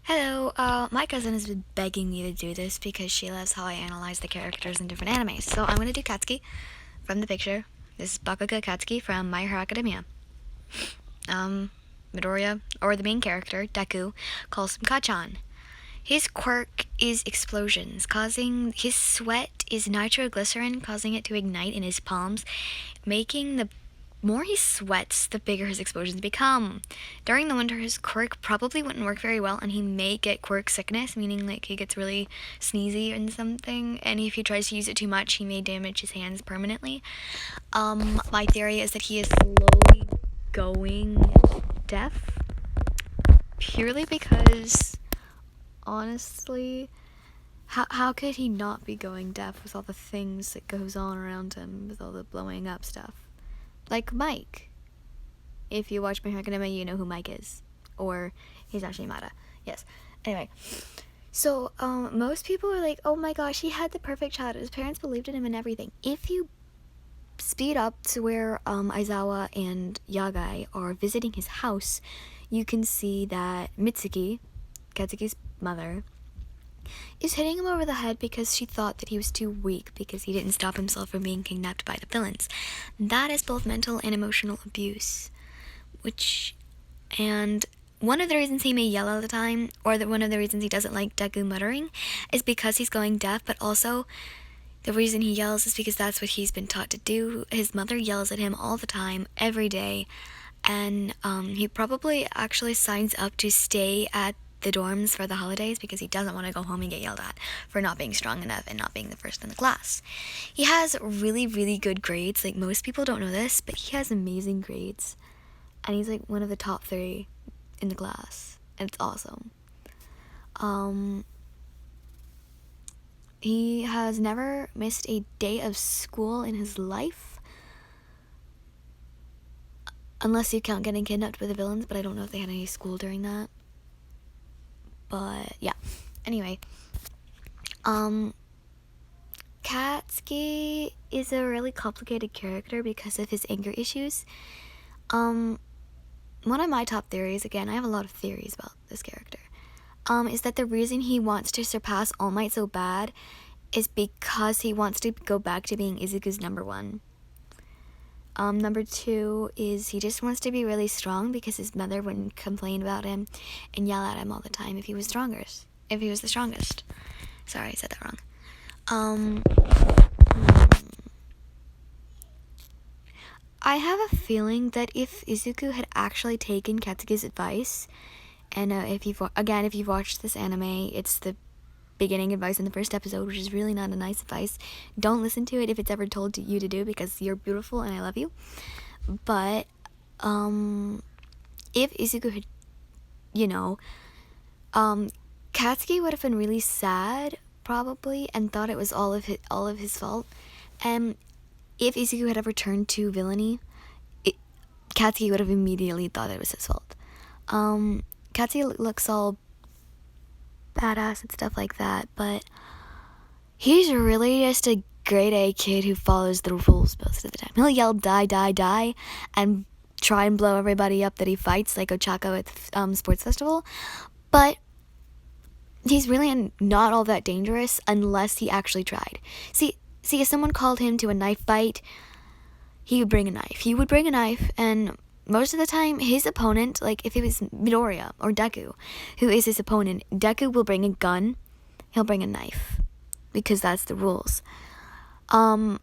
Hello, my cousin has been begging me to do this because she loves how I analyze the characters in different animes. So I'm gonna do Katsuki from the picture. This is Bakugo Katsuki from My Hero Academia. Midoriya, or the main character, Deku, calls him Kachan. His quirk is explosions, causing his sweat is nitroglycerin, causing it to ignite in his palms, making the more he sweats, the bigger his explosions become. During the winter, his quirk probably wouldn't work very well, and he may get quirk sickness, meaning like he gets really sneezy and something. And if he tries to use it too much, he may damage his hands permanently. My theory is that he is slowly going deaf, purely because honestly, how could he not be going deaf with all the things that goes on around him, with all the blowing up stuff? Like Mike. If you watch My Hero Academia, you know who Mike is. Or he's actually Mata. Yes. Anyway. So, most people are like, oh my gosh, he had the perfect childhood. His parents believed in him and everything. If you speed up to where Aizawa and Yagai are visiting his house, you can see that Mitsuki, Katsuki's mother, is hitting him over the head because she thought that he was too weak because he didn't stop himself from being kidnapped by the villains. That is both mental and emotional abuse. And one of the reasons he may yell all the time, or that one of the reasons he doesn't like Deku muttering, is because he's going deaf, but also the reason he yells is because that's what he's been taught to do. His mother yells at him all the time, every day, and he probably actually signs up to stay at the dorms for the holidays because he doesn't want to go home and get yelled at for not being strong enough and not being the first in the class. He has really, really good grades. Like, most people don't know this, but he has amazing grades. And he's like one of the top 3 in the class. And it's awesome. He has never missed a day of school in his life. Unless you count getting kidnapped by the villains, but I don't know if they had any school during that. But yeah. Anyway. Katsuki is a really complicated character because of his anger issues. One of my top theories, again, I have a lot of theories about this character, is that the reason he wants to surpass All Might so bad is because he wants to go back to being Izuku's number 1. Number 2 is he just wants to be really strong because his mother wouldn't complain about him and yell at him all the time if he was the strongest. Sorry, I said that wrong. I have a feeling that if Izuku had actually taken Katsuki's advice, and if you've watched this anime, it's the beginning advice in the first episode, which is really not a nice advice. Don't listen to it if it's ever told to you to do, because you're beautiful and I love you. But if Izuku had, Katsuki would have been really sad probably and thought it was all of his fault. And if Izuku had ever turned to villainy, Katsuki would have immediately thought it was his fault. Katsuki looks all badass and stuff like that, but he's really just a grade A kid who follows the rules most of the time. He'll yell die, die, die, and try and blow everybody up that he fights, like Ochako at Sports Festival, but he's really not all that dangerous unless he actually tried. See, if someone called him to a knife fight, he would bring a knife, and most of the time, his opponent, like if it was Midoriya or Deku, who is his opponent, Deku will bring a gun, he'll bring a knife, because that's the rules. That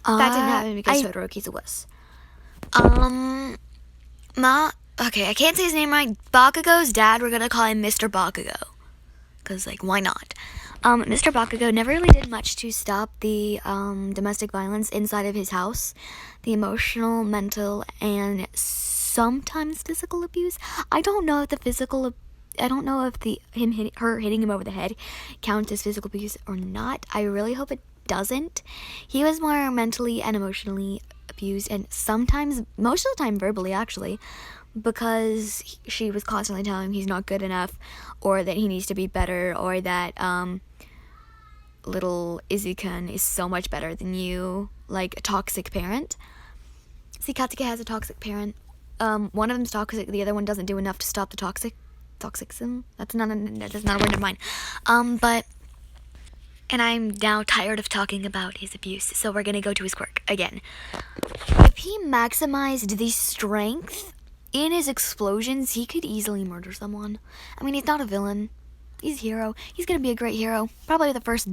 didn't happen because Todoroki's a wuss. Okay, I can't say his name right. Bakugo's dad, we're gonna call him Mr. Bakugo, because, like, why not? Mr. Bakugo never really did much to stop the domestic violence inside of his house, the emotional, mental, and sometimes physical abuse. I don't know if her hitting him over the head counts as physical abuse or not. I really hope it doesn't. He was more mentally and emotionally abused, and sometimes, most of the time verbally actually, because she was constantly telling him he's not good enough, or that he needs to be better, or that little Izzy-kun is so much better than you, like a toxic parent. See, Katsuki has a toxic parent. One of them's toxic, the other one doesn't do enough to stop the toxic toxicism. That's not a word of mine. But and I'm now tired of talking about his abuse, so we're gonna go to his quirk again. If he maximized the strength in his explosions, he could easily murder someone. I mean, he's not a villain. He's a hero. He's gonna be a great hero. Probably the first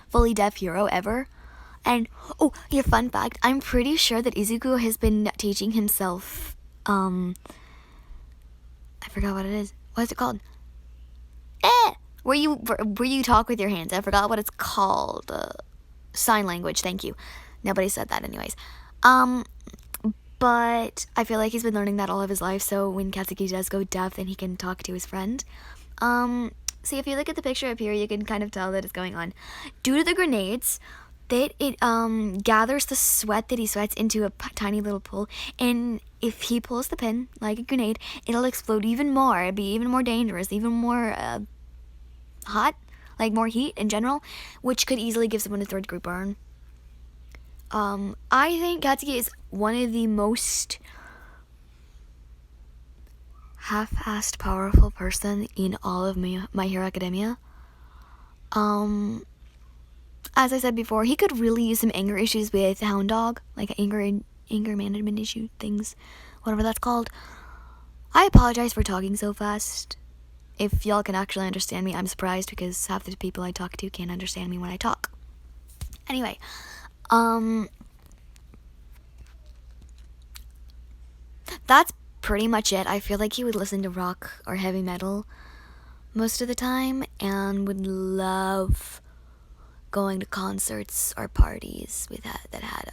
fully deaf hero ever. And, oh, your fun fact, I'm pretty sure that Izuku has been teaching himself, I forgot what it is. What is it called? Where you talk with your hands. I forgot what it's called. Sign language, thank you. Nobody said that anyways. But I feel like he's been learning that all of his life, so when Katsuki does go deaf, then he can talk to his friend. See, if you look at the picture up here, you can kind of tell that it's going on. Due to the grenades, that it gathers the sweat that he sweats into a tiny little pool, and if he pulls the pin like a grenade, it'll explode even more. It'd be even more dangerous, even more hot, like more heat in general, which could easily give someone a third-degree burn. I think Katsuki is one of the most half-assed powerful person in all of My Hero Academia. As I said before, he could really use some anger issues with Hound Dog, like anger management issue things, whatever that's called. I apologize for talking so fast. If y'all can actually understand me, I'm surprised because half the people I talk to can't understand me when I talk. Anyway, that's pretty much it. I feel like he would listen to rock or heavy metal most of the time and would love going to concerts or parties that had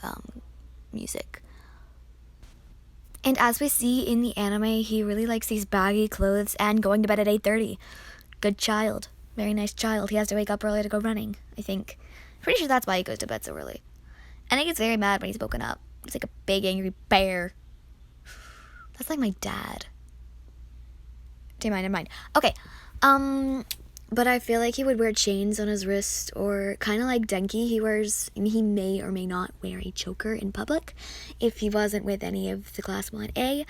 music. And as we see in the anime, he really likes these baggy clothes and going to bed at 8:30. Good child. Very nice child. He has to wake up early to go running, I think. Pretty sure that's why he goes to bed so early. And he gets very mad when he's woken up. He's like a big angry bear. That's like my dad. Never mind. Okay. But I feel like he would wear chains on his wrist, or kind of like Denki, he may or may not wear a choker in public if he wasn't with any of the Class 1A.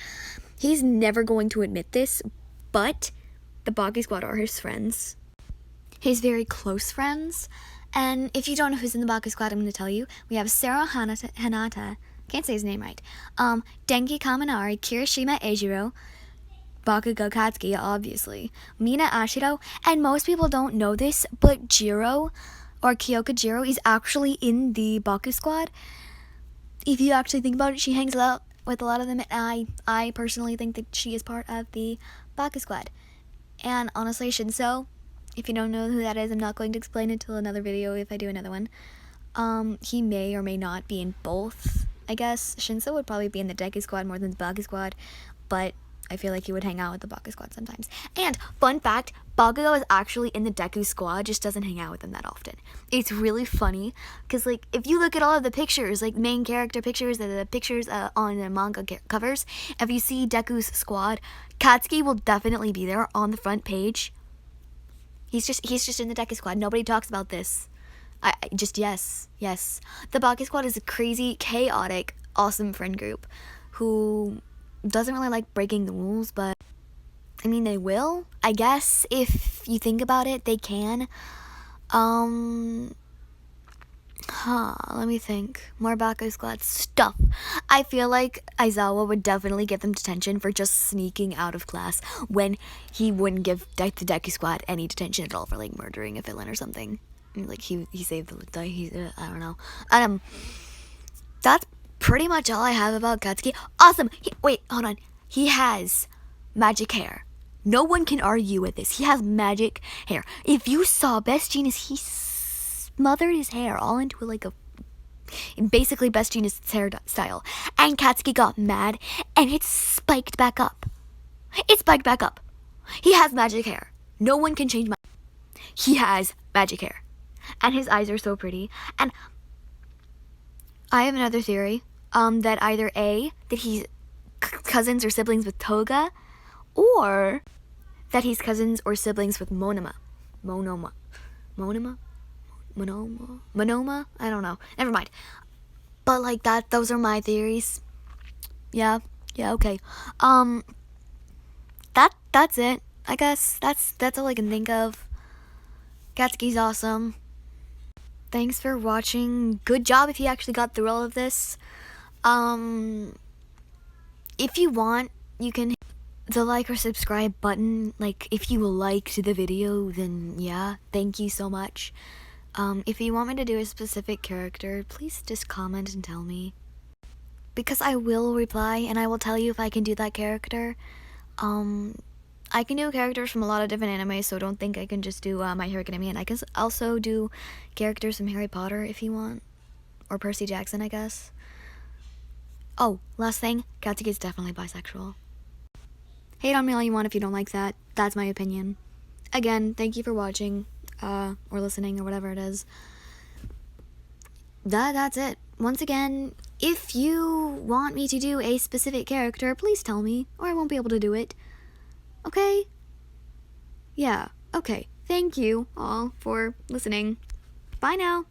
He's never going to admit this, but the Baki Squad are his friends. His very close friends. And if you don't know who's in the Baki Squad, I'm going to tell you. We have Sero Hanata, can't say his name right, Denki Kaminari, Kirishima Eijiro, Bakugo Katsuki, obviously, Mina Ashiro, and most people don't know this, but Jiro, or Kyoka Jiro, is actually in the Baku Squad. If you actually think about it, she hangs out with a lot of them, and I personally think that she is part of the Baku Squad. And honestly, Shinso, if you don't know who that is, I'm not going to explain it until another video if I do another one. He may or may not be in both, I guess. Shinso would probably be in the Deku Squad more than the Baku Squad, but I feel like he would hang out with the Baku Squad sometimes. And, fun fact, Bakugo is actually in the Deku Squad, just doesn't hang out with them that often. It's really funny, because, like, if you look at all of the pictures, like, main character pictures, the pictures on the manga covers, if you see Deku's squad, Katsuki will definitely be there on the front page. He's just in the Deku Squad. Nobody talks about this. Yes. The Baku Squad is a crazy, chaotic, awesome friend group who doesn't really like breaking the rules, but I mean, they will, I guess. If you think about it, they can. Let me think. More Baku Squad stuff. I feel like Aizawa would definitely give them detention for just sneaking out of class when he wouldn't give the Deku Squad any detention at all for, like, murdering a villain or something. I mean, like, he saved the, I don't know. That's pretty much all I have about Katsuki. Awesome! Wait, hold on. He has magic hair. No one can argue with this. He has magic hair. If you saw Best Genius, he smothered his hair all into like basically Best Genius hairstyle. And Katsuki got mad, and it spiked back up. He has magic hair. No one can change He has magic hair. And his eyes are so pretty. And I have another theory. That either A, that he's cousins or siblings with Toga, or that he's cousins or siblings with Monoma. I don't know. Never mind. But like that, those are my theories. Yeah, okay. That's it. I guess that's all I can think of. Katsuki's awesome. Thanks for watching. Good job if you actually got through all of this. If you want, you can hit the like or subscribe button. Like, if you liked the video, then yeah, thank you so much. If you want me to do a specific character, please just comment and tell me. Because I will reply, and I will tell you if I can do that character. I can do characters from a lot of different animes, so don't think I can just do My Hero Academia. And I can also do characters from Harry Potter if you want. Or Percy Jackson, I guess. Oh, last thing, Katsuki is definitely bisexual. Hate on me all you want if you don't like that. That's my opinion. Again, thank you for watching, or listening, or whatever it is. That's it. Once again, if you want me to do a specific character, please tell me, or I won't be able to do it. Okay? Yeah, okay. Thank you all for listening. Bye now.